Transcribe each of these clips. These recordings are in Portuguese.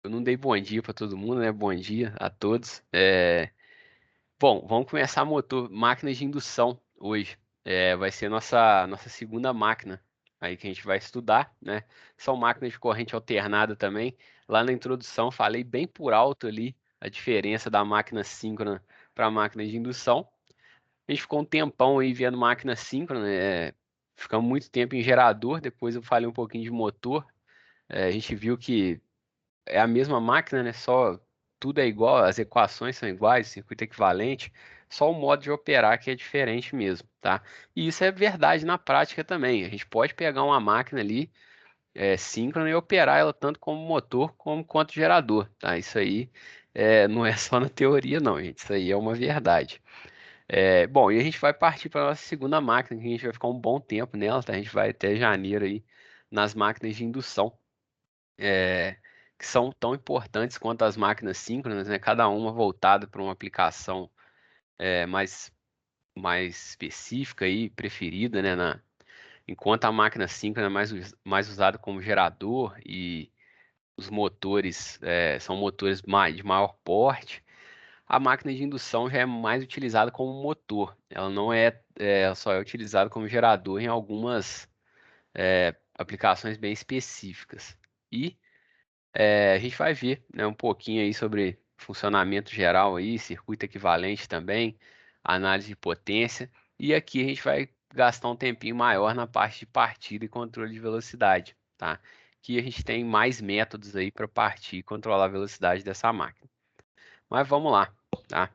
Eu não dei bom dia para todo mundo, né? Bom dia a todos. Bom, vamos começar motor, máquinas de indução hoje. Vai ser nossa segunda máquina aí que a gente vai estudar, né? São máquinas de corrente alternada também. Lá na introdução falei bem por alto ali a diferença da máquina síncrona para a máquina de indução. A gente ficou um tempão aí vendo máquina síncrona, né? Ficamos muito tempo em gerador, depois eu falei um pouquinho de motor. A gente viu que é a mesma máquina, né? Só tudo é igual, as equações são iguais, circuito equivalente, só o modo de operar que é diferente mesmo, tá? E isso é verdade na prática também. A gente pode pegar uma máquina ali, síncrona e operar ela tanto como motor como quanto gerador, tá? Isso aí não é só na teoria, não, gente. Isso aí é uma verdade. Bom, e a gente vai partir para a nossa segunda máquina, que a gente vai ficar um bom tempo nela, tá? A gente vai até janeiro aí nas máquinas de indução é, que são tão importantes quanto as máquinas síncronas, né? Cada uma voltada para uma aplicação mais específica e preferida, né? Enquanto a máquina síncrona é mais usada como gerador e os motores são motores de maior porte, a máquina de indução já é mais utilizada como motor. Ela não ela só é utilizada como gerador em algumas aplicações bem específicas. E a gente vai ver, né, um pouquinho aí sobre funcionamento geral aí, circuito equivalente também, análise de potência. E aqui a gente vai gastar um tempinho maior na parte de partida e controle de velocidade, tá? Que a gente tem mais métodos aí para partir e controlar a velocidade dessa máquina. Mas vamos lá, tá?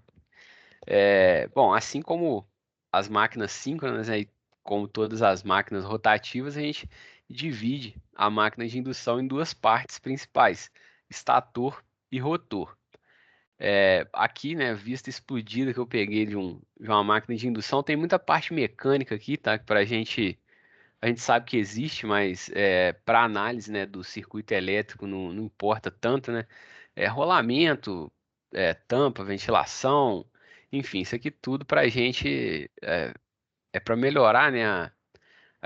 Bom, assim como as máquinas síncronas, né, e como todas as máquinas rotativas, a gente divide a máquina de indução em duas partes principais, estator e rotor. Aqui, né, vista explodida que eu peguei de uma máquina de indução, tem muita parte mecânica aqui, tá? Que a gente sabe que existe, mas para análise, né, do circuito elétrico não importa tanto, né? Rolamento, tampa, ventilação, enfim, isso aqui tudo para a gente é para melhorar, né,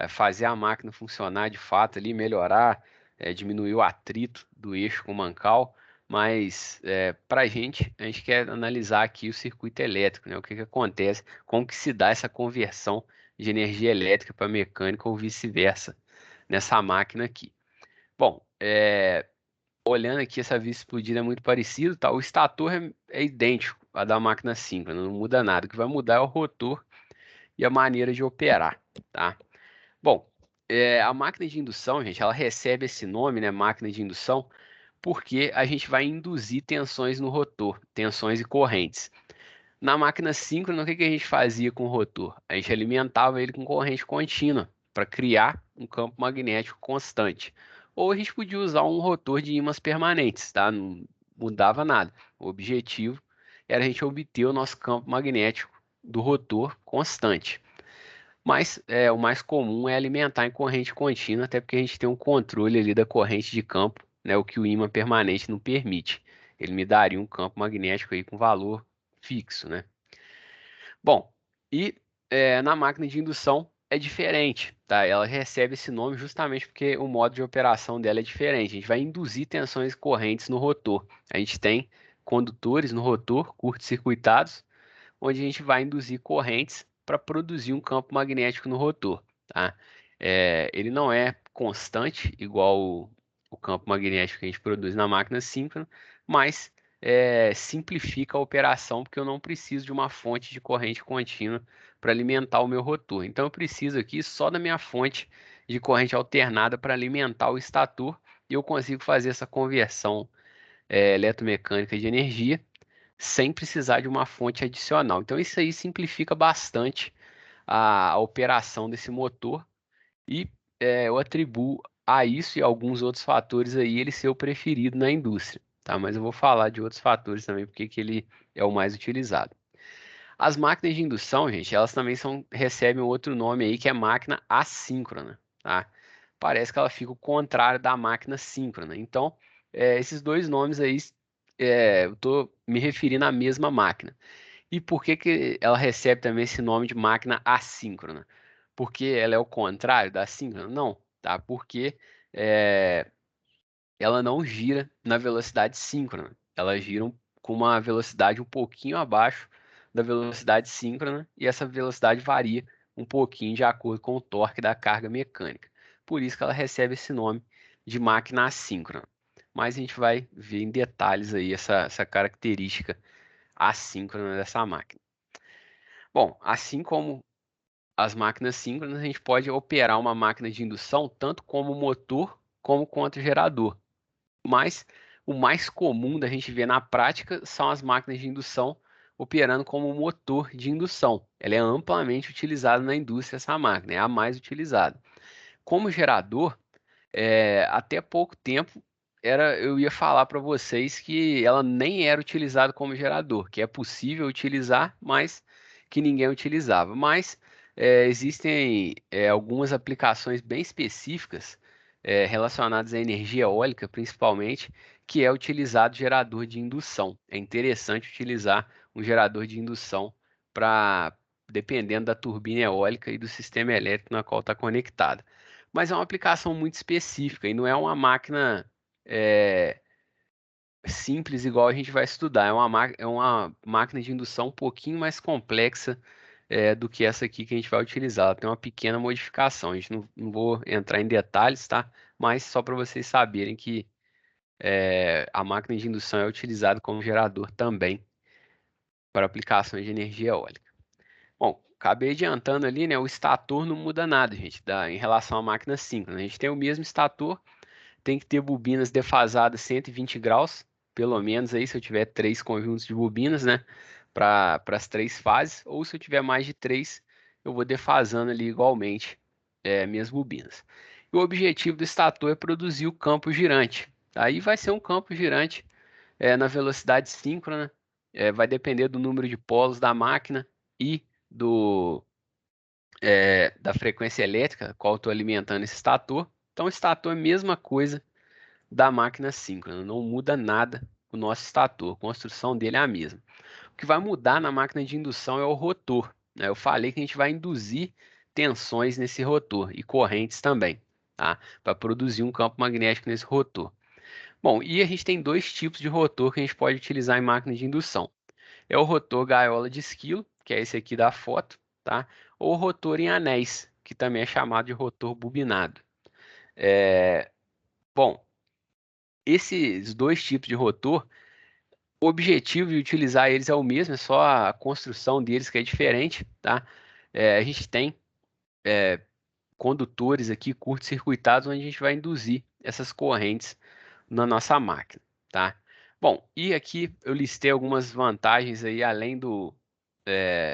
fazer a máquina funcionar de fato ali, melhorar, diminuir o atrito do eixo com o mancal, mas para a gente quer analisar aqui o circuito elétrico, né, o que que acontece, como que se dá essa conversão de energia elétrica para mecânica ou vice-versa nessa máquina aqui. Bom, olhando aqui, essa vista explodida é muito parecido, tá? O estator é idêntico à da máquina síncrona, não muda nada. O que vai mudar é o rotor e a maneira de operar, tá? Bom, a máquina de indução, gente, ela recebe esse nome, né, máquina de indução, porque a gente vai induzir tensões no rotor, tensões e correntes. Na máquina síncrona, o que que a gente fazia com o rotor? A gente alimentava ele com corrente contínua para criar um campo magnético constante. Ou a gente podia usar um rotor de ímãs permanentes, tá? Não mudava nada. O objetivo era a gente obter o nosso campo magnético do rotor constante. Mas o mais comum é alimentar em corrente contínua, até porque a gente tem um controle ali da corrente de campo, né, o que o ímã permanente não permite. Ele me daria um campo magnético aí com valor fixo, né? Bom, e na máquina de indução é diferente, tá? Ela recebe esse nome justamente porque o modo de operação dela é diferente. A gente vai induzir tensões correntes no rotor. A gente tem condutores no rotor curto-circuitados, onde a gente vai induzir correntes para produzir um campo magnético no rotor, tá? Ele não é constante, igual o campo magnético que a gente produz na máquina síncrona, mas simplifica a operação, porque eu não preciso de uma fonte de corrente contínua para alimentar o meu rotor. Então, eu preciso aqui só da minha fonte de corrente alternada para alimentar o estator, e eu consigo fazer essa conversão eletromecânica de energia sem precisar de uma fonte adicional. Então, isso aí simplifica bastante a operação desse motor e eu atribuo a isso e alguns outros fatores aí ele ser o preferido na indústria, tá? Mas eu vou falar de outros fatores também, porque que ele é o mais utilizado. As máquinas de indução, gente, elas também recebem outro nome aí que é máquina assíncrona, tá? Parece que ela fica o contrário da máquina síncrona. Então, esses dois nomes aí, eu estou me referindo à mesma máquina. E por que que ela recebe também esse nome de máquina assíncrona? Porque ela é o contrário da síncrona? Não, tá? Porque ela não gira na velocidade síncrona. Ela gira com uma velocidade um pouquinho abaixo da velocidade síncrona e essa velocidade varia um pouquinho de acordo com o torque da carga mecânica. Por isso que ela recebe esse nome de máquina assíncrona. Mas a gente vai ver em detalhes aí essa característica assíncrona dessa máquina. Bom, assim como as máquinas síncronas, a gente pode operar uma máquina de indução tanto como motor como quanto gerador. Mas o mais comum da gente ver na prática são as máquinas de indução operando como motor de indução. Ela é amplamente utilizada na indústria, essa máquina, é a mais utilizada. Como gerador, até pouco tempo eu ia falar para vocês que ela nem era utilizada como gerador, que é possível utilizar, mas que ninguém utilizava. Mas existem algumas aplicações bem específicas relacionadas à energia eólica, principalmente, que é utilizado gerador de indução. É interessante utilizar um gerador de indução para, dependendo da turbina eólica e do sistema elétrico na qual está conectada, mas é uma aplicação muito específica e não é uma máquina é, simples igual a gente vai estudar. É uma máquina de indução um pouquinho mais complexa do que essa aqui que a gente vai utilizar. Ela tem uma pequena modificação. A gente não vou entrar em detalhes, tá? Mas só para vocês saberem que a máquina de indução é utilizada como gerador também para aplicações de energia eólica. Bom, acabei adiantando ali, né? O estator não muda nada, gente, em relação à máquina síncrona. A gente tem o mesmo estator, tem que ter bobinas defasadas 120 graus, pelo menos aí se eu tiver três conjuntos de bobinas, né, para as três fases, ou se eu tiver mais de três, eu vou defasando ali igualmente minhas bobinas. E o objetivo do estator é produzir o campo girante. Aí vai ser um campo girante na velocidade síncrona, vai depender do número de polos da máquina e da frequência elétrica, qual eu estou alimentando esse estator. Então, o estator é a mesma coisa da máquina síncrona, não muda nada o nosso estator, a construção dele é a mesma. O que vai mudar na máquina de indução é o rotor, né? Eu falei que a gente vai induzir tensões nesse rotor e correntes também, tá? Para produzir um campo magnético nesse rotor. Bom, e a gente tem dois tipos de rotor que a gente pode utilizar em máquina de indução. É o rotor gaiola de esquilo, que é esse aqui da foto, tá? Ou o rotor em anéis, que também é chamado de rotor bobinado. Bom, esses dois tipos de rotor, o objetivo de utilizar eles é o mesmo, é só a construção deles que é diferente, tá? A gente tem condutores aqui curto-circuitados onde a gente vai induzir essas correntes na nossa máquina, tá? Bom, e aqui eu listei algumas vantagens aí, além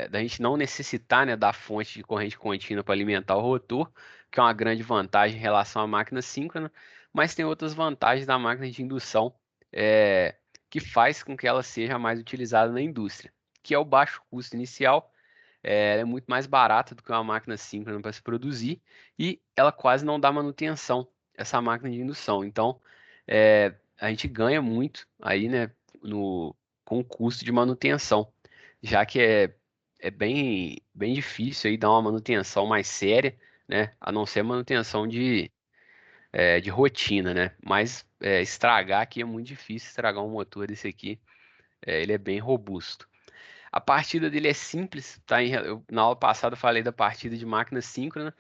da gente não necessitar, né, da fonte de corrente contínua para alimentar o rotor, que é uma grande vantagem em relação à máquina síncrona, mas tem outras vantagens da máquina de indução é, que faz com que ela seja mais utilizada na indústria, que é o baixo custo inicial. Ela é muito mais barata do que uma máquina síncrona para se produzir e ela quase não dá manutenção, essa máquina de indução. Então, a gente ganha muito aí, né, com o custo de manutenção, já que é bem difícil aí dar uma manutenção mais séria, né, a não ser manutenção de rotina, né, mas estragar aqui é muito difícil, estragar um motor desse aqui, ele é bem robusto. A partida dele é simples, tá? Na aula passada eu falei da partida de máquina síncrona.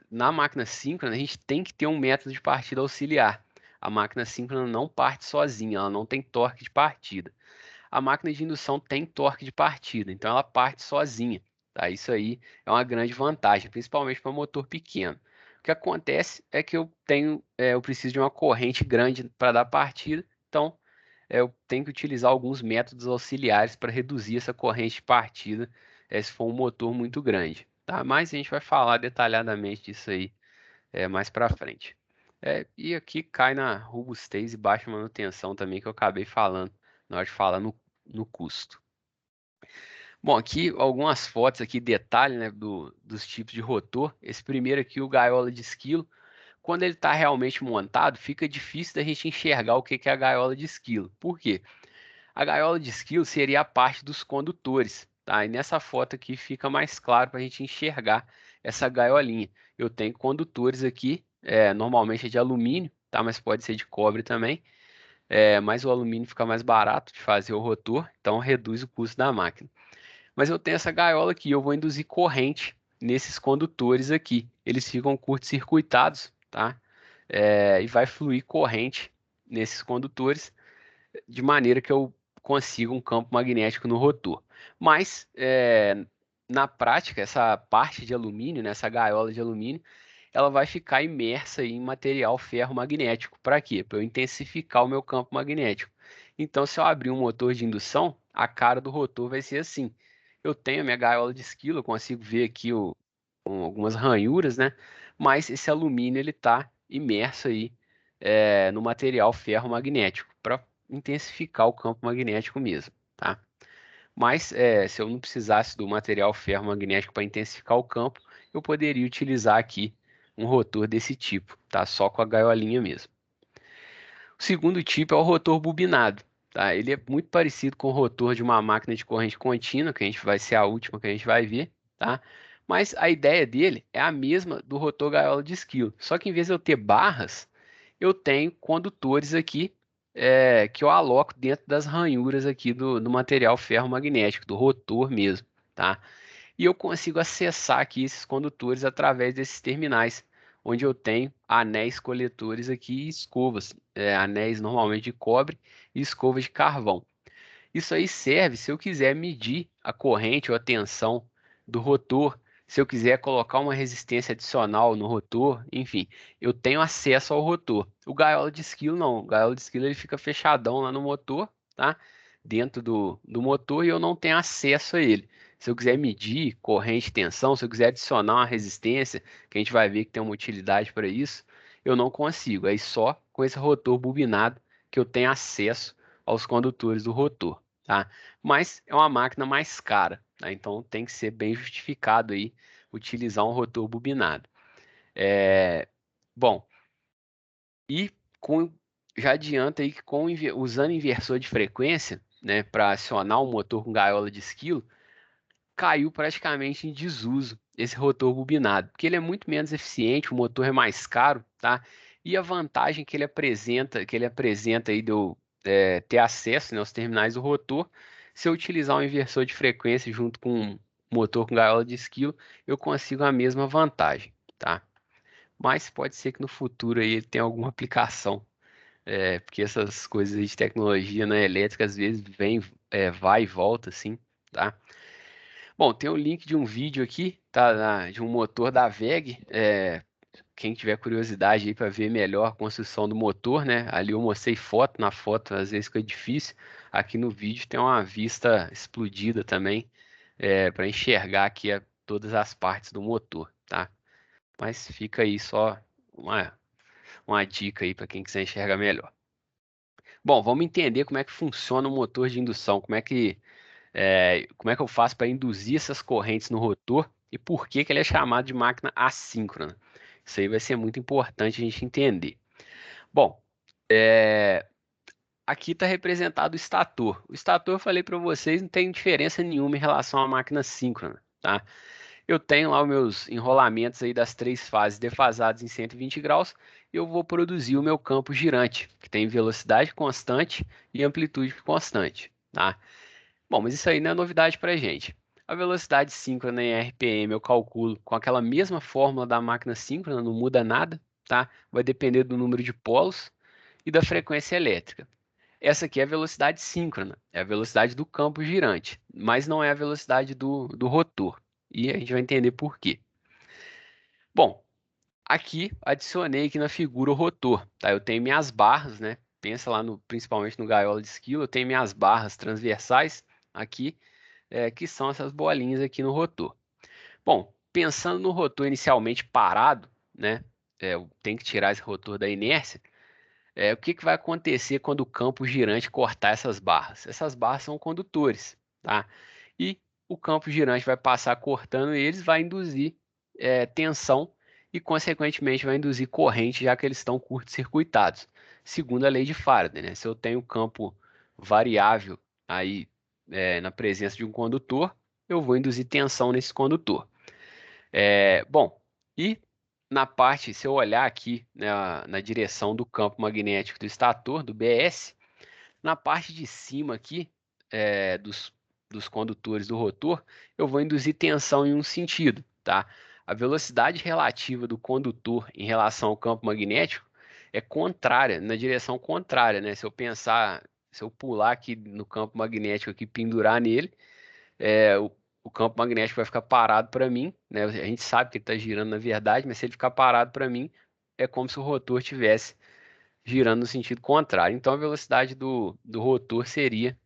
Na máquina síncrona, a gente tem que ter um método de partida auxiliar. A máquina síncrona não parte sozinha, ela não tem torque de partida. A máquina de indução tem torque de partida, então ela parte sozinha, tá? Isso aí é uma grande vantagem, principalmente para motor pequeno. O que acontece é que eu preciso de uma corrente grande para dar partida, então eu tenho que utilizar alguns métodos auxiliares para reduzir essa corrente de partida, se for um motor muito grande, tá? Mas a gente vai falar detalhadamente disso aí mais para frente. E aqui cai na robustez e baixa manutenção também, que eu acabei falando na hora de falar no custo. Bom, aqui algumas fotos aqui, detalhe, né, dos tipos de rotor. Esse primeiro aqui, o gaiola de esquilo. Quando ele está realmente montado, fica difícil da gente enxergar o que é a gaiola de esquilo. Por quê? A gaiola de esquilo seria a parte dos condutores, tá? E nessa foto aqui fica mais claro para a gente enxergar essa gaiolinha. Eu tenho condutores aqui, normalmente é de alumínio, tá? Mas pode ser de cobre também. Mas o alumínio fica mais barato de fazer o rotor, então reduz o custo da máquina. Mas eu tenho essa gaiola aqui, eu vou induzir corrente nesses condutores aqui. Eles ficam curto-circuitados, tá? E vai fluir corrente nesses condutores de maneira que eu consiga um campo magnético no rotor. Mas, na prática, essa parte de alumínio, né, essa gaiola de alumínio, ela vai ficar imersa em material ferromagnético. Para quê? Para eu intensificar o meu campo magnético. Então, se eu abrir um motor de indução, a cara do rotor vai ser assim. Eu tenho a minha gaiola de esquilo, eu consigo ver aqui algumas ranhuras, né? Mas esse alumínio ele está imerso aí no material ferromagnético para intensificar o campo magnético mesmo, tá? Mas se eu não precisasse do material ferromagnético para intensificar o campo, eu poderia utilizar aqui um rotor desse tipo, tá? Só com a gaiolinha mesmo. O segundo tipo é o rotor bobinado, tá? Ele é muito parecido com o rotor de uma máquina de corrente contínua, que a gente vai ser a última que a gente vai ver, tá? Mas a ideia dele é a mesma do rotor gaiola de esquilo, só que em vez de eu ter barras, eu tenho condutores aqui que eu aloco dentro das ranhuras aqui do material ferromagnético, do rotor mesmo, tá? E eu consigo acessar aqui esses condutores através desses terminais, onde eu tenho anéis coletores aqui e escovas, anéis normalmente de cobre e escovas de carvão. Isso aí serve se eu quiser medir a corrente ou a tensão do rotor, se eu quiser colocar uma resistência adicional no rotor, enfim, eu tenho acesso ao rotor. O gaiola de esquilo não, o gaiola de esquilo ele fica fechadão lá no motor, tá? Dentro do motor e eu não tenho acesso a ele. Se eu quiser medir corrente e tensão, se eu quiser adicionar uma resistência, que a gente vai ver que tem uma utilidade para isso, eu não consigo. Aí só com esse rotor bobinado que eu tenho acesso aos condutores do rotor, tá? Mas é uma máquina mais cara, tá? Então tem que ser bem justificado aí utilizar um rotor bobinado. Bom, e com, já adianta aí que usando inversor de frequência, né, para acionar um motor com gaiola de esquilo, caiu praticamente em desuso esse rotor bobinado, porque ele é muito menos eficiente, o motor é mais caro, tá? E a vantagem que ele apresenta aí de eu ter acesso, né, aos terminais do rotor, se eu utilizar um inversor de frequência junto com um motor com gaiola de esquilo, eu consigo a mesma vantagem, tá? Mas pode ser que no futuro aí ele tenha alguma aplicação, porque essas coisas aí de tecnologia, né, elétrica às vezes vem, vai e volta, assim, tá? Bom, tem o link de um vídeo aqui, tá? De um motor da WEG. Quem tiver curiosidade aí para ver melhor a construção do motor, né? Ali eu mostrei foto, na foto às vezes fica difícil. Aqui no vídeo tem uma vista explodida também, para enxergar aqui todas as partes do motor, tá? Mas fica aí só uma, uma dica aí para quem quiser enxergar melhor. Bom, vamos entender como é que funciona o motor de indução, como é que eu faço para induzir essas correntes no rotor e por que que ele é chamado de máquina assíncrona. Isso aí vai ser muito importante a gente entender. Bom, aqui está representado o estator. O estator, eu falei para vocês, não tem diferença nenhuma em relação à máquina síncrona, tá? Eu tenho lá os meus enrolamentos aí das três fases defasados em 120 graus. Eu vou produzir o meu campo girante, que tem velocidade constante e amplitude constante, tá? Bom, mas isso aí não é novidade para a gente. A velocidade síncrona em RPM eu calculo com aquela mesma fórmula da máquina síncrona, não muda nada, tá? Vai depender do número de polos e da frequência elétrica. Essa aqui é a velocidade síncrona, é a velocidade do campo girante, mas não é a velocidade do rotor. E a gente vai entender por quê. Bom, aqui adicionei aqui na figura o rotor, tá? Eu tenho minhas barras, né? Pensa lá principalmente no gaiola de esquilo, eu tenho minhas barras transversais aqui que são essas bolinhas aqui no rotor. Bom, pensando no rotor inicialmente parado, né? Eu tenho que tirar esse rotor da inércia. O que que vai acontecer quando o campo girante cortar essas barras? Essas barras são condutores, tá? E o campo girante vai passar cortando eles, vai induzir tensão e, consequentemente, vai induzir corrente, já que eles estão curto-circuitados, segundo a lei de Faraday, né? Se eu tenho campo variável aí na presença de um condutor, eu vou induzir tensão nesse condutor. Bom, e se eu olhar aqui, né, na direção do campo magnético do estator, do BS, na parte de cima aqui, dos condutores do rotor, eu vou induzir tensão em um sentido, tá? A velocidade relativa do condutor em relação ao campo magnético é contrária, na direção contrária, né? Se eu pular aqui no campo magnético aqui, pendurar nele, o campo magnético vai ficar parado para mim, né? A gente sabe que ele está girando na verdade, mas se ele ficar parado para mim, é como se o rotor tivesse girando no sentido contrário. Então, a velocidade do rotor seria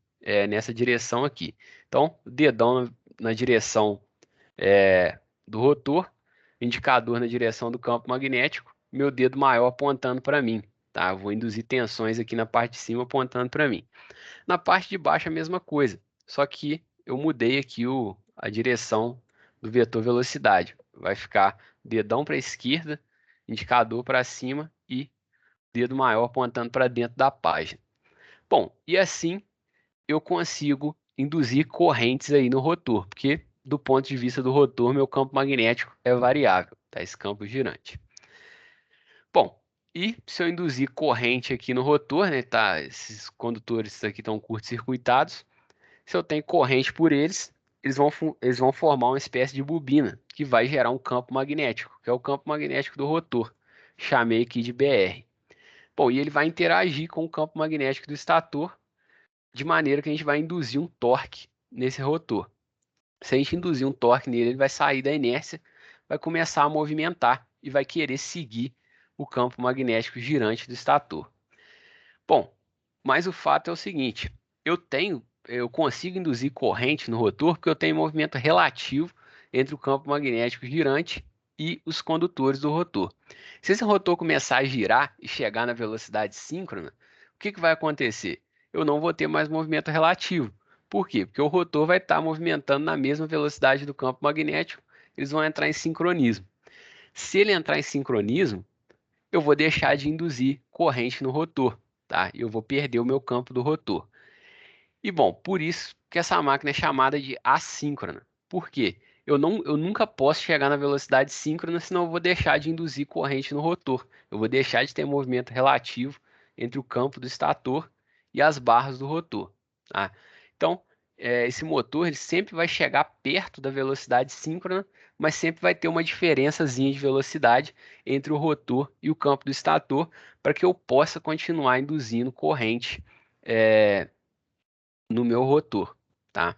nessa direção aqui. Então, o dedão na direção do rotor, indicador na direção do campo magnético, meu dedo maior apontando para mim. Tá? Eu vou induzir tensões aqui na parte de cima apontando para mim. Na parte de baixo, a mesma coisa, só que eu mudei aqui a direção do vetor velocidade. Vai ficar dedão para a esquerda, indicador para cima e dedo maior apontando para dentro da página. Bom, e assim eu consigo induzir correntes aí no rotor, porque do ponto de vista do rotor, meu campo magnético é variável, tá? Esse campo girante. Bom, e se eu induzir corrente aqui no rotor, né, tá? Esses condutores aqui estão curto-circuitados. Se eu tenho corrente por eles, eles vão formar uma espécie de bobina que vai gerar um campo magnético, que é o campo magnético do rotor. Chamei aqui de BR. Bom, e ele vai interagir com o campo magnético do estator, de maneira que a gente vai induzir um torque nesse rotor. Se a gente induzir um torque nele, ele vai sair da inércia, vai começar a movimentar e vai querer seguir o campo magnético girante do estator. Bom, mas o fato é o seguinte, eu consigo induzir corrente no rotor porque eu tenho movimento relativo entre o campo magnético girante e os condutores do rotor. Se esse rotor começar a girar e chegar na velocidade síncrona, o que vai acontecer? Eu não vou ter mais movimento relativo. Por quê? Porque o rotor vai estar movimentando na mesma velocidade do campo magnético, eles vão entrar em sincronismo. Se ele entrar em sincronismo, eu vou deixar de induzir corrente no rotor, tá? Eu vou perder o meu campo do rotor. E bom, por isso que essa máquina é chamada de assíncrona. Por quê? Eu nunca posso chegar na velocidade síncrona, senão eu vou deixar de induzir corrente no rotor. Eu vou deixar de ter movimento relativo entre o campo do estator e as barras do rotor. Tá? Então, esse motor ele sempre vai chegar perto da velocidade síncrona, mas sempre vai ter uma diferençazinha de velocidade entre o rotor e o campo do estator, para que eu possa continuar induzindo corrente no meu rotor, tá?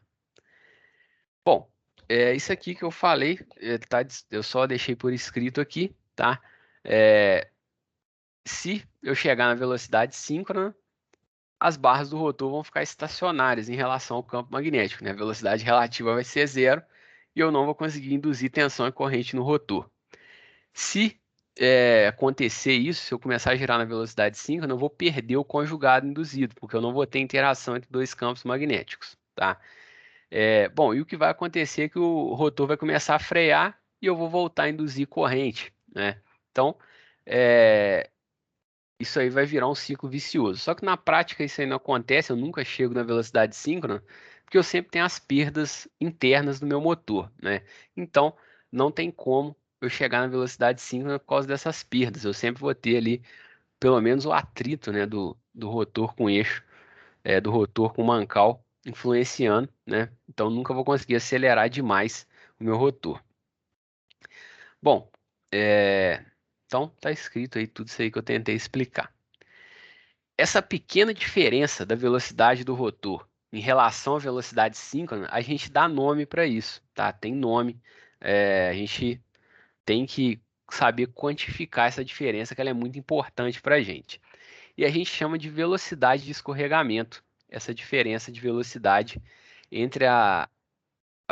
Bom, isso aqui que eu falei, eu só deixei por escrito aqui, tá? É, se eu chegar na velocidade síncrona, as barras do rotor vão ficar estacionárias em relação ao campo magnético, né? A velocidade relativa vai ser zero e eu não vou conseguir induzir tensão e corrente no rotor. Se acontecer isso, se eu começar a girar na velocidade síncrona, eu vou perder o conjugado induzido, porque eu não vou ter interação entre dois campos magnéticos, tá? Bom, e o que vai acontecer é que o rotor vai começar a frear e eu vou voltar a induzir corrente, né? Então, é, isso aí vai virar um ciclo vicioso. Só que na prática isso aí não acontece, eu nunca chego na velocidade síncrona, porque eu sempre tenho as perdas internas do meu motor, né? Então, não tem como eu chegar na velocidade síncrona por causa dessas perdas. Eu sempre vou ter ali pelo menos o atrito, né, do rotor com eixo, do rotor com mancal influenciando, né? Então nunca vou conseguir acelerar demais o meu rotor. Bom, então tá escrito aí tudo isso aí que eu tentei explicar. Essa pequena diferença da velocidade do rotor em relação à velocidade síncrona, a gente dá nome para isso, tá? Tem nome. A gente tem que saber quantificar essa diferença, que ela é muito importante para a gente. E a gente chama de velocidade de escorregamento, essa diferença de velocidade entre a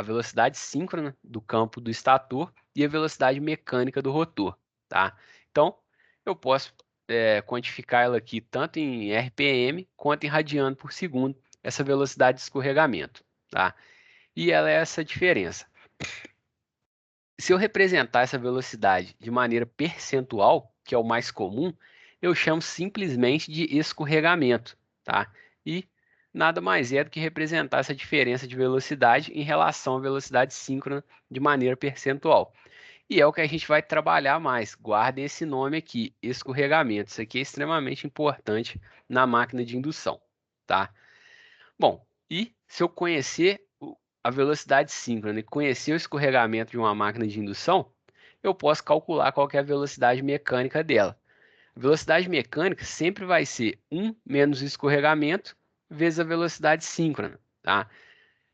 velocidade síncrona do campo do estator e a velocidade mecânica do rotor, tá? Então, eu posso quantificar ela aqui tanto em RPM quanto em radiano por segundo, essa velocidade de escorregamento, tá? E ela é essa diferença. Se eu representar essa velocidade de maneira percentual, que é o mais comum, eu chamo simplesmente de escorregamento, tá? E nada mais é do que representar essa diferença de velocidade em relação à velocidade síncrona de maneira percentual. e é o que a gente vai trabalhar mais. Guardem esse nome aqui, escorregamento. Isso aqui é extremamente importante na máquina de indução, tá? Bom, e se eu conhecer a velocidade síncrona e conhecer o escorregamento de uma máquina de indução, eu posso calcular qual que é a velocidade mecânica dela. A velocidade mecânica sempre vai ser 1 menos o escorregamento vezes a velocidade síncrona, tá?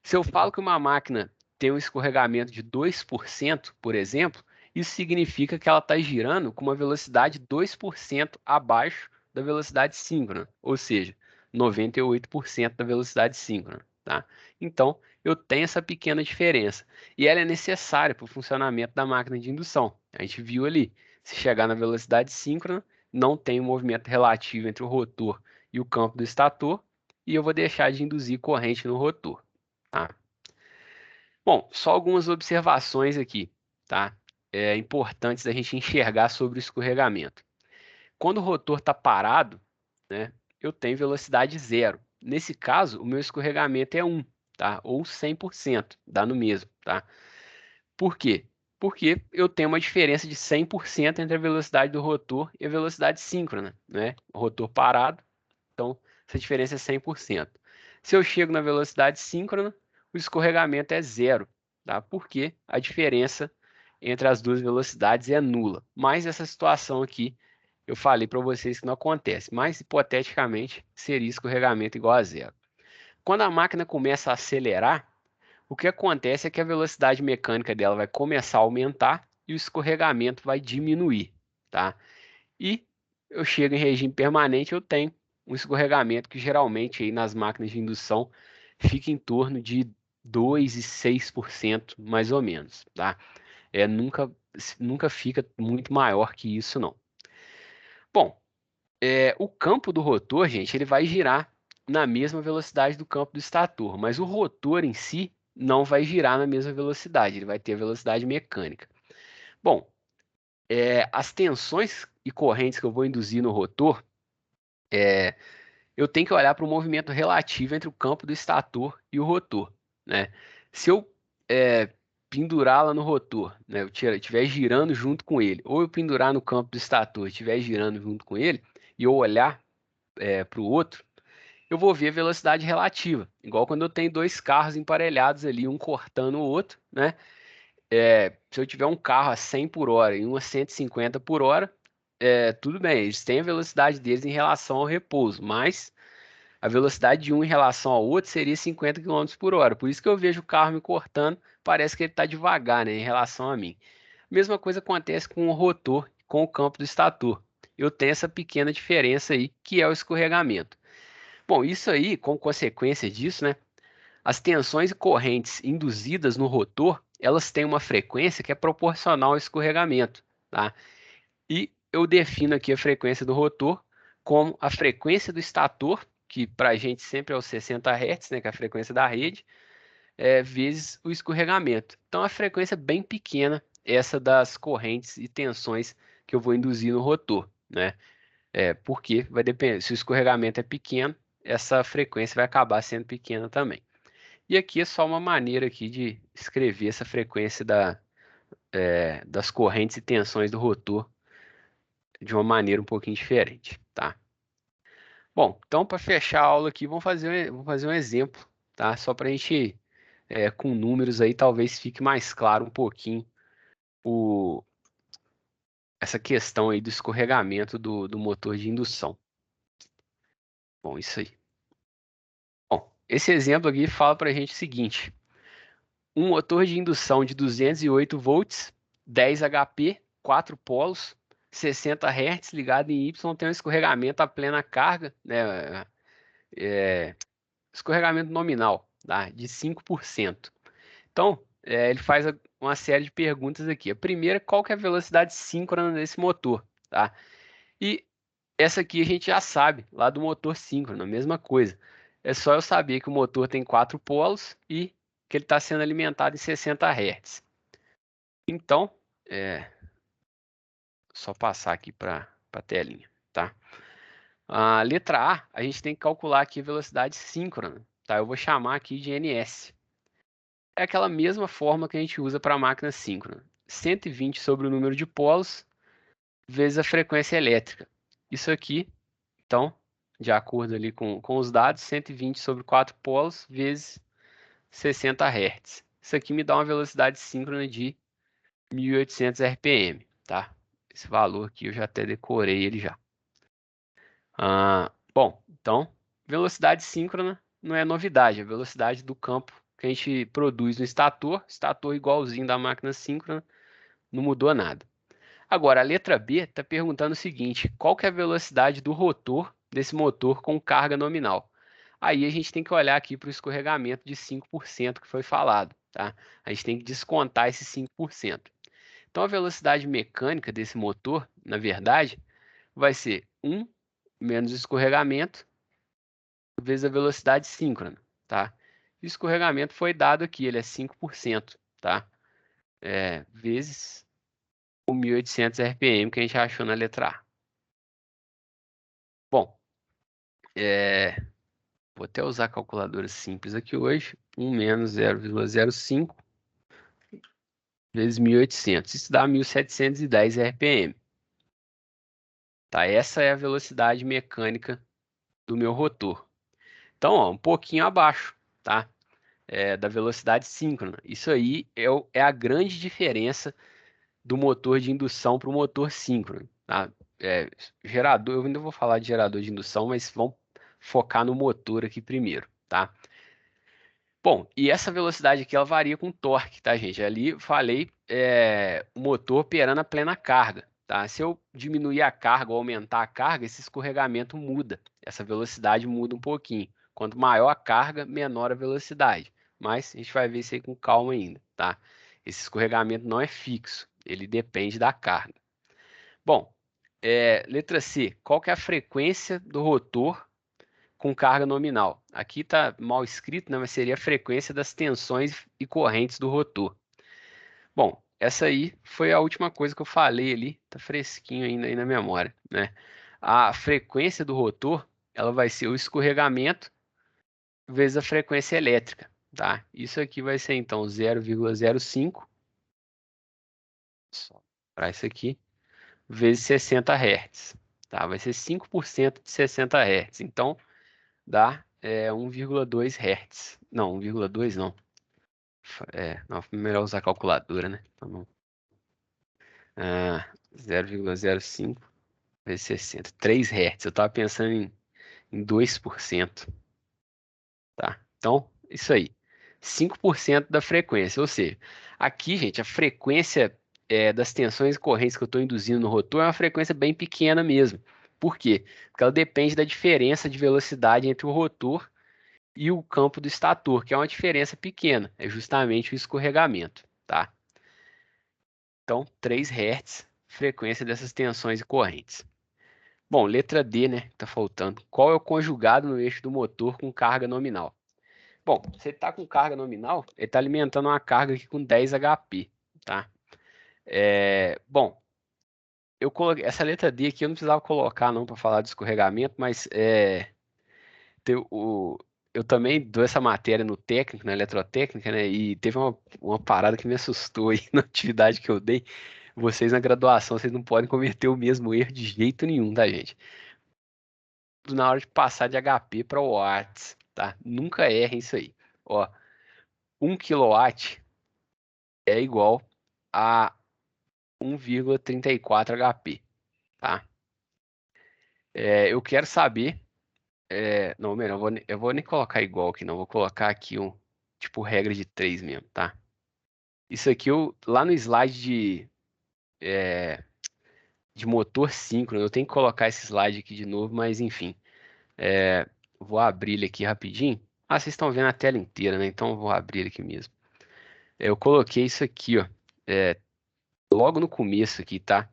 Se eu falo que uma máquina tem um escorregamento de 2%, por exemplo, isso significa que ela está girando com uma velocidade 2% abaixo da velocidade síncrona, ou seja, 98% da velocidade síncrona, tá? Então, eu tenho essa pequena diferença. E ela é necessária para o funcionamento da máquina de indução. A gente viu ali, se chegar na velocidade síncrona, não tem um movimento relativo entre o rotor e o campo do estator, e eu vou deixar de induzir corrente no rotor. Tá? Bom, só algumas observações aqui, tá? Importantes da gente enxergar sobre o escorregamento. Quando o rotor está parado, né, eu tenho velocidade zero. Nesse caso, o meu escorregamento é 1, tá? Ou 100%, dá no mesmo, tá? Por quê? Porque eu tenho uma diferença de 100% entre a velocidade do rotor e a velocidade síncrona, né? O rotor parado, então essa diferença é 100%. Se eu chego na velocidade síncrona, o escorregamento é zero, tá? Porque a diferença entre as duas velocidades é nula. Mas essa situação aqui, eu falei para vocês que não acontece, mas hipoteticamente seria escorregamento igual a zero. Quando a máquina começa a acelerar, o que acontece é que a velocidade mecânica dela vai começar a aumentar e o escorregamento vai diminuir, tá? E eu chego em regime permanente, eu tenho um escorregamento que geralmente aí nas máquinas de indução fica em torno de 2 e 6% mais ou menos, tá? Nunca fica muito maior que isso, não. Bom, o campo do rotor, gente, ele vai girar na mesma velocidade do campo do estator, mas o rotor em si não vai girar na mesma velocidade, ele vai ter velocidade mecânica. Bom, as tensões e correntes que eu vou induzir no rotor, eu tenho que olhar para o movimento relativo entre o campo do estator e o rotor, né? Se eu pendurá-la no rotor, né, eu estiver girando junto com ele, ou eu pendurar no campo do estator e estiver girando junto com ele, e eu olhar para o outro, eu vou ver a velocidade relativa, igual quando eu tenho dois carros emparelhados ali, um cortando o outro, né? Se eu tiver um carro a 100 por hora e um a 150 por hora, tudo bem, eles têm a velocidade deles em relação ao repouso, mas a velocidade de um em relação ao outro seria 50 quilômetros por hora. Por isso que eu vejo o carro me cortando, parece que ele está devagar, né, em relação a mim. Mesma coisa acontece com o rotor, com o campo do estator. Eu tenho essa pequena diferença aí, que é o escorregamento. Bom, isso aí, como consequência disso, né, as tensões e correntes induzidas no rotor, elas têm uma frequência que é proporcional ao escorregamento, tá? E eu defino aqui a frequência do rotor como a frequência do estator, que para a gente sempre é os 60 Hz, né, que é a frequência da rede, vezes o escorregamento. Então, a frequência é bem pequena, essa das correntes e tensões que eu vou induzir no rotor, né? Porque vai depender, se o escorregamento é pequeno, essa frequência vai acabar sendo pequena também. E aqui é só uma maneira aqui de escrever essa frequência das correntes e tensões do rotor de uma maneira um pouquinho diferente, tá? Bom, então para fechar a aula aqui, vamos fazer um exemplo, tá? Só para a gente, com números aí, talvez fique mais claro um pouquinho o, essa questão aí do escorregamento do motor de indução. Bom, isso aí. Bom, esse exemplo aqui fala para a gente o seguinte: um motor de indução de 208 volts, 10 HP, 4 polos, 60 Hz ligado em Y tem um escorregamento a plena carga, né? Escorregamento nominal, tá? De 5%. Então, ele faz uma série de perguntas aqui. A primeira, qual que é a velocidade síncrona desse motor, tá? E essa aqui a gente já sabe, lá do motor síncrono, a mesma coisa. É só eu saber que o motor tem 4 polos e que ele está sendo alimentado em 60 Hz. Então, só passar aqui para a telinha, tá? A letra A gente tem que calcular aqui a velocidade síncrona, tá? Eu vou chamar aqui de NS. É aquela mesma forma que a gente usa para a máquina síncrona. 120 sobre o número de polos vezes a frequência elétrica. Isso aqui, então, de acordo ali com os dados, 120 sobre 4 polos vezes 60 Hz. Isso aqui me dá uma velocidade síncrona de 1.800 RPM, tá? Esse valor aqui eu já até decorei ele já. Bom, então, velocidade síncrona não é novidade, é a velocidade do campo que a gente produz no estator igualzinho da máquina síncrona, não mudou nada. Agora, a letra B está perguntando o seguinte: qual que é a velocidade do rotor desse motor com carga nominal? Aí a gente tem que olhar aqui para o escorregamento de 5% que foi falado, tá? A gente tem que descontar esse 5%. Então, a velocidade mecânica desse motor, na verdade, vai ser 1 menos o escorregamento vezes a velocidade síncrona, tá? O escorregamento foi dado aqui, ele é 5%, tá? Vezes o 1.800 RPM que a gente achou na letra A. Bom, vou até usar a calculadora simples aqui hoje. 1 menos 0,05 vezes 1.800. Isso dá 1.710 RPM. Tá? Essa é a velocidade mecânica do meu rotor. Então, ó, um pouquinho abaixo, tá? Da velocidade síncrona. Isso aí é a grande diferença do motor de indução para o motor síncrono, tá? Gerador, eu ainda vou falar de gerador de indução, mas vamos focar no motor aqui primeiro, tá? Bom, e essa velocidade aqui ela varia com torque, tá, gente? Ali falei o motor operando a plena carga, tá? Se eu diminuir a carga ou aumentar a carga, esse escorregamento muda, essa velocidade muda um pouquinho. Quanto maior a carga, menor a velocidade. Mas a gente vai ver isso aí com calma ainda, tá? Esse escorregamento não é fixo, ele depende da carga. Bom, letra C, qual que é a frequência do rotor com carga nominal? Aqui está mal escrito, né, mas seria a frequência das tensões e correntes do rotor. Bom, essa aí foi a última coisa que eu falei ali, tá fresquinho ainda aí na memória, né? A frequência do rotor, ela vai ser o escorregamento vezes a frequência elétrica, tá? Isso aqui vai ser então 0,05 para isso aqui vezes 60 Hz, tá? Vai ser 5% de 60 Hz. Então, dá 1,2 Hz. Não, 1,2 não. Não, melhor usar a calculadora, né? Então, não. 0,05 vezes 60. 3 Hz. Eu estava pensando em 2%. Tá? Então, isso aí. 5% da frequência. Ou seja, aqui, gente, a frequência das tensões e correntes que eu estou induzindo no rotor é uma frequência bem pequena mesmo. Por quê? Porque ela depende da diferença de velocidade entre o rotor e o campo do estator, que é uma diferença pequena, é justamente o escorregamento, tá? Então, 3 Hz, frequência dessas tensões e correntes. Bom, letra D, né? Tá faltando. Qual é o conjugado no eixo do motor com carga nominal? Bom, você está com carga nominal, ele está alimentando uma carga aqui com 10 HP, tá? Bom, eu coloquei essa letra D aqui, eu não precisava colocar não para falar de escorregamento, mas Teu- o- eu também dou essa matéria no técnico, na eletrotécnica, né? E teve uma parada que me assustou aí na atividade que eu dei. Vocês na graduação, vocês não podem cometer o mesmo erro de jeito nenhum, tá, gente? Na hora de passar de HP para watts, tá? Nunca errem isso aí. Ó, 1 kW é igual a 1,34 HP, tá? Eu quero saber. Não, melhor, eu vou nem colocar igual aqui, não. Vou colocar aqui tipo regra de 3 mesmo, tá? Isso aqui, lá no slide de motor síncrono, eu tenho que colocar esse slide aqui de novo, mas enfim. Vou abrir ele aqui rapidinho. Vocês estão vendo a tela inteira, né? Então eu vou abrir ele aqui mesmo. Eu coloquei isso aqui, ó, logo no começo aqui, tá?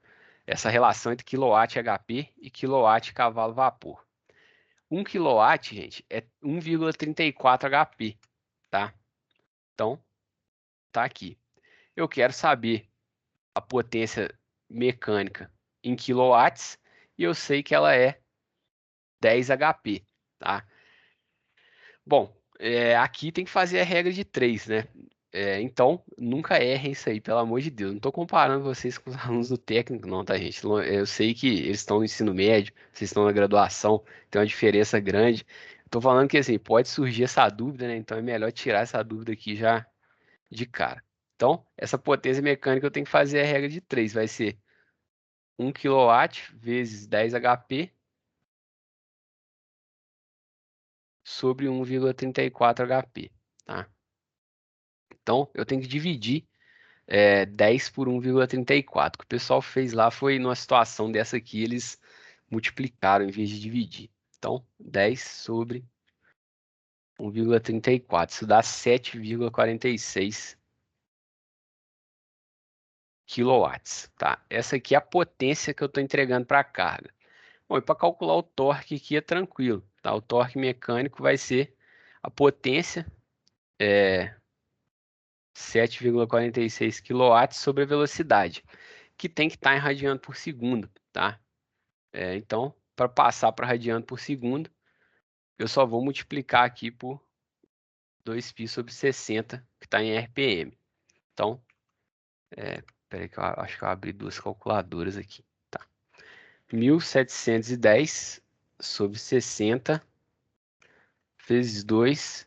Essa relação entre quilowatt HP e quilowatt cavalo vapor. 1 quilowatt, gente, é 1,34 HP, tá? Então, tá aqui. Eu quero saber a potência mecânica em quilowatts e eu sei que ela é 10 HP, tá? Bom, aqui tem que fazer a regra de 3, né? Então, nunca errem isso aí, pelo amor de Deus. Não estou comparando vocês com os alunos do técnico, não, tá, gente? Eu sei que eles estão no ensino médio, vocês estão na graduação, tem uma diferença grande. Estou falando que, assim, pode surgir essa dúvida, né? Então, é melhor tirar essa dúvida aqui já de cara. Então, essa potência mecânica eu tenho que fazer a regra de 3. Vai ser 1 kW vezes 10 HP sobre 1,34 HP, tá? Então, eu tenho que dividir 10 por 1,34. O que o pessoal fez lá foi, numa situação dessa aqui, eles multiplicaram em vez de dividir. Então, 10 sobre 1,34. Isso dá 7,46 quilowatts, tá? Essa aqui é a potência que eu estou entregando para a carga. Bom, e para calcular o torque aqui é tranquilo, tá? O torque mecânico vai ser a potência 7,46 quilowatts sobre a velocidade, que tem que estar em radiano por segundo, tá? Então, para passar para radiano por segundo, eu só vou multiplicar aqui por 2π sobre 60, que está em RPM. Então, peraí que eu acho que eu abri duas calculadoras aqui. Tá. 1.710 sobre 60 vezes 2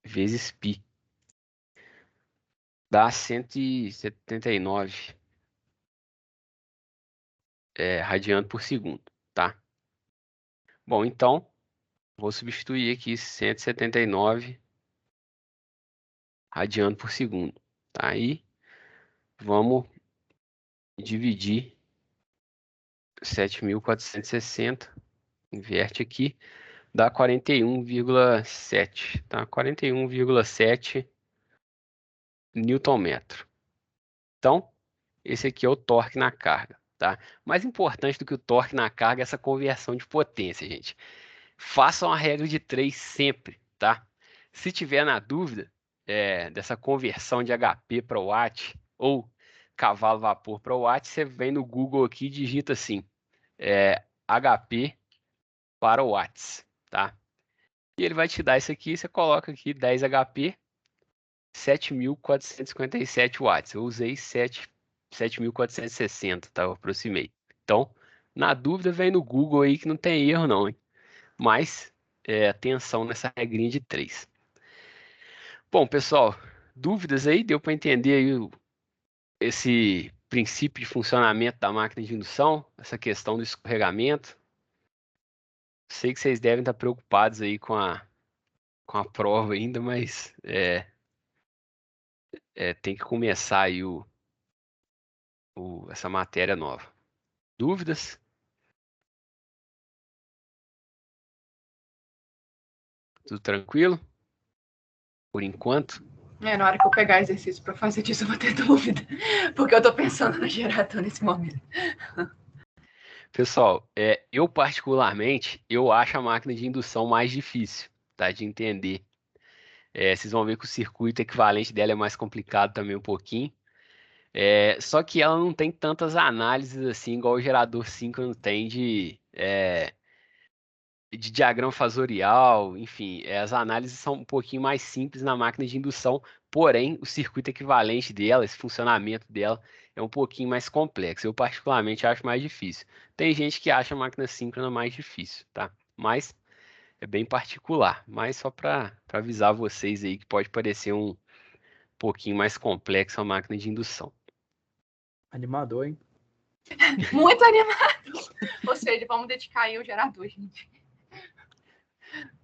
vezes π. Dá 179 radiano por segundo, tá? Bom, então, vou substituir aqui 179 radiano por segundo, tá? Aí, vamos dividir 7.460, inverte aqui, dá 41,7, tá? 41,7 Newton metro. Então, esse aqui é o torque na carga, tá? Mais importante do que o torque na carga é essa conversão de potência, gente. Façam a regra de 3 sempre, tá? Se tiver na dúvida dessa conversão de HP para watt ou cavalo vapor para watt, você vem no Google aqui e digita assim, HP para watts, tá? E ele vai te dar isso aqui, você coloca aqui 10 HP, 7.457 watts. Eu usei 7.460, tá? Eu aproximei. Então, na dúvida, vem no Google aí que não tem erro não, hein? Mas, atenção nessa regrinha de 3. Bom, pessoal, dúvidas aí? Deu para entender aí esse princípio de funcionamento da máquina de indução? Essa questão do escorregamento? Sei que vocês devem estar preocupados aí com a prova ainda, mas tem que começar aí essa matéria nova. Dúvidas? Tudo tranquilo? Por enquanto? Na hora que eu pegar exercício para fazer disso, eu vou ter dúvida. Porque eu tô pensando no gerador nesse momento. Pessoal, eu particularmente, eu acho a máquina de indução mais difícil, tá, de entender. Vocês vão ver que o circuito equivalente dela é mais complicado também um pouquinho. Só que ela não tem tantas análises assim, igual o gerador síncrono tem de diagrama fasorial, enfim, as análises são um pouquinho mais simples na máquina de indução, porém, o circuito equivalente dela, esse funcionamento dela, é um pouquinho mais complexo. Eu, particularmente, acho mais difícil. Tem gente que acha a máquina síncrona mais difícil, tá? Mas é bem particular. Mas só para avisar vocês aí que pode parecer um pouquinho mais complexo a máquina de indução. Animador, hein? Muito animado. Ou seja, vamos dedicar aí o gerador, gente.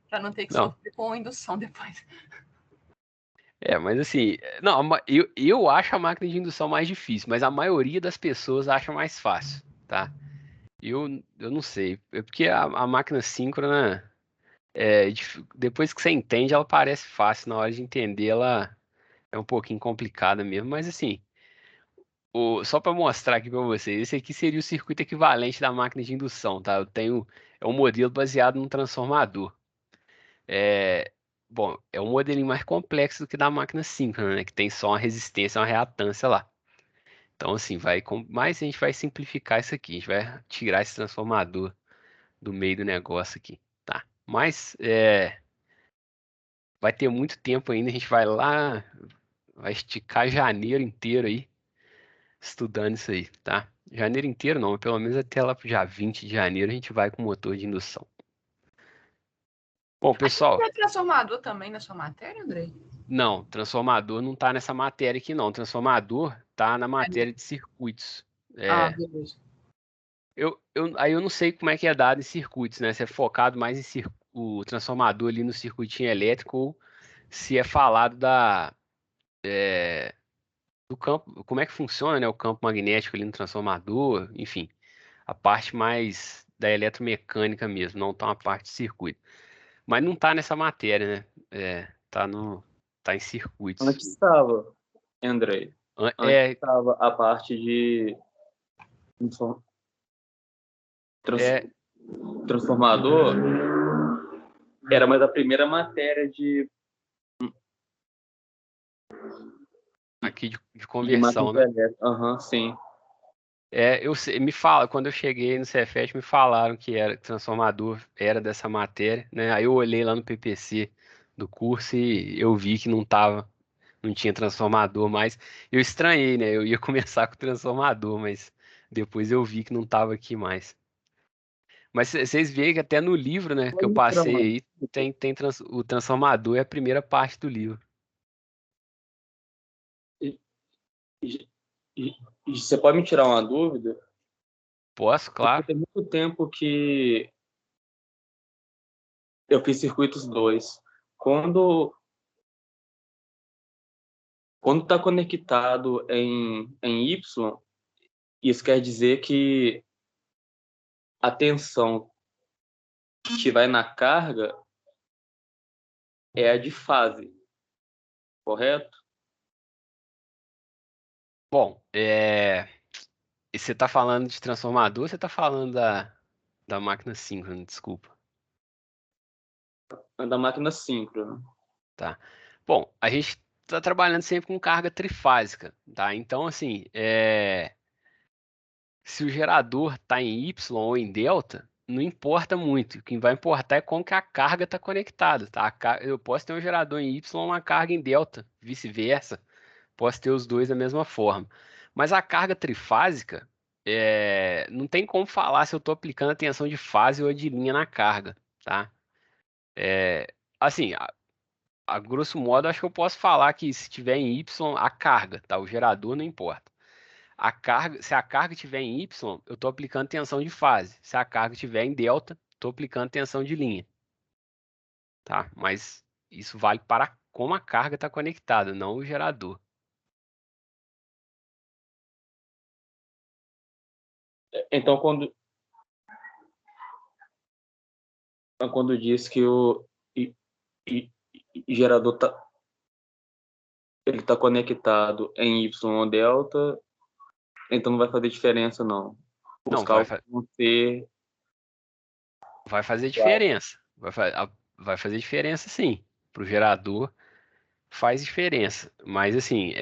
Para não ter que sofrer com indução depois. Mas assim, não, eu acho a máquina de indução mais difícil, mas a maioria das pessoas acha mais fácil, tá? Eu não sei, porque a máquina síncrona, depois que você entende, ela parece fácil, na hora de entender, ela é um pouquinho complicada mesmo, mas assim, só para mostrar aqui para vocês, esse aqui seria o circuito equivalente da máquina de indução, tá? É um modelo baseado num transformador. Bom, é um modelinho mais complexo do que da máquina síncrona, né? Que tem só uma resistência, uma reatância lá. Então, assim, mas a gente vai simplificar isso aqui. A gente vai tirar esse transformador do meio do negócio aqui, tá? Mas vai ter muito tempo ainda. A gente vai lá vai esticar janeiro inteiro aí, estudando isso aí, tá? Janeiro inteiro não, pelo menos até lá pro dia 20 de janeiro a gente vai com motor de indução. Bom, pessoal... Tem transformador também na sua matéria, Andrei? Não, transformador não tá nessa matéria aqui não. Transformador tá na matéria de circuitos. Beleza. Aí eu não sei como é que é dado em circuitos, né? Se é focado mais em o transformador ali no circuitinho elétrico ou se é falado do campo, como é que funciona, né? O campo magnético ali no transformador, enfim, a parte mais da eletromecânica mesmo, não tá uma parte de circuito. Mas não tá nessa matéria, né? Tá em circuitos. Antes estava, Andrei. Antes estava a parte de transformador. Era mais a primeira matéria de aqui de conversão, né? Sim. Quando eu cheguei no Cefet, me falaram que era transformador, era dessa matéria, né? Aí eu olhei lá no PPC do curso e eu vi que não tinha transformador mais. Eu estranhei, né? Eu ia começar com transformador, mas depois eu vi que não estava aqui mais. Mas vocês veem que até no livro, né, que eu passei aí, o transformador é a primeira parte do livro. Você pode me tirar uma dúvida? Posso, claro. Tem muito tempo que eu fiz circuitos 2. Quando está conectado em Y, isso quer dizer que a tensão que vai na carga é a de fase, correto? Bom, e você está falando de transformador ou você está falando da máquina síncrona? Desculpa. Da máquina síncrona. Tá. Bom, a gente está trabalhando sempre com carga trifásica, tá? Então, assim, se o gerador está em Y ou em delta, não importa muito. O que vai importar é como que a carga está conectada, tá? Eu posso ter um gerador em Y ou uma carga em delta, vice-versa. Posso ter os dois da mesma forma. Mas a carga trifásica, não tem como falar se eu estou aplicando a tensão de fase ou de linha na carga, tá? Assim, a grosso modo, acho que eu posso falar que se tiver em Y, a carga, tá? O gerador não importa. Se a carga estiver em Y, eu estou aplicando tensão de fase. Se a carga estiver em delta, estou aplicando tensão de linha, tá? Mas isso vale para como a carga está conectada, não o gerador. Então, quando diz que o gerador ele tá conectado em Y ou delta, então não vai fazer diferença, não. Os cálculos vão ser... Vai fazer diferença. Vai fazer diferença, sim. Para o gerador faz diferença. Mas, assim,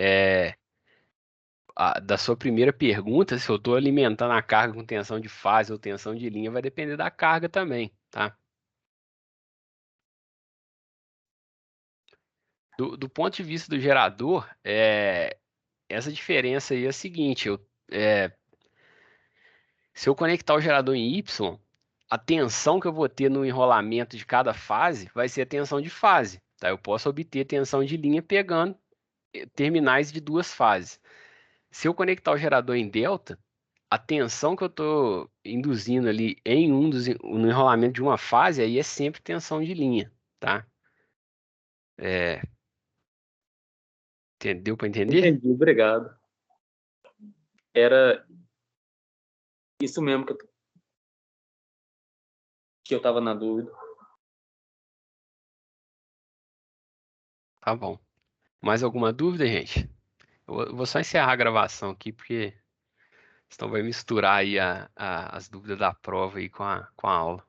da sua primeira pergunta, se eu estou alimentando a carga com tensão de fase ou tensão de linha, vai depender da carga também, tá? Do ponto de vista do gerador, essa diferença aí é a seguinte: se eu conectar o gerador em Y, a tensão que eu vou ter no enrolamento de cada fase vai ser a tensão de fase, tá? Eu posso obter tensão de linha pegando terminais de duas fases. Se eu conectar o gerador em delta, a tensão que eu estou induzindo ali no enrolamento de uma fase, aí é sempre tensão de linha, tá? Deu para entender? Entendi, obrigado. Era isso mesmo que eu estava na dúvida. Tá bom. Mais alguma dúvida, gente? Eu vou só encerrar a gravação aqui, porque senão vai misturar aí as dúvidas da prova aí com a aula.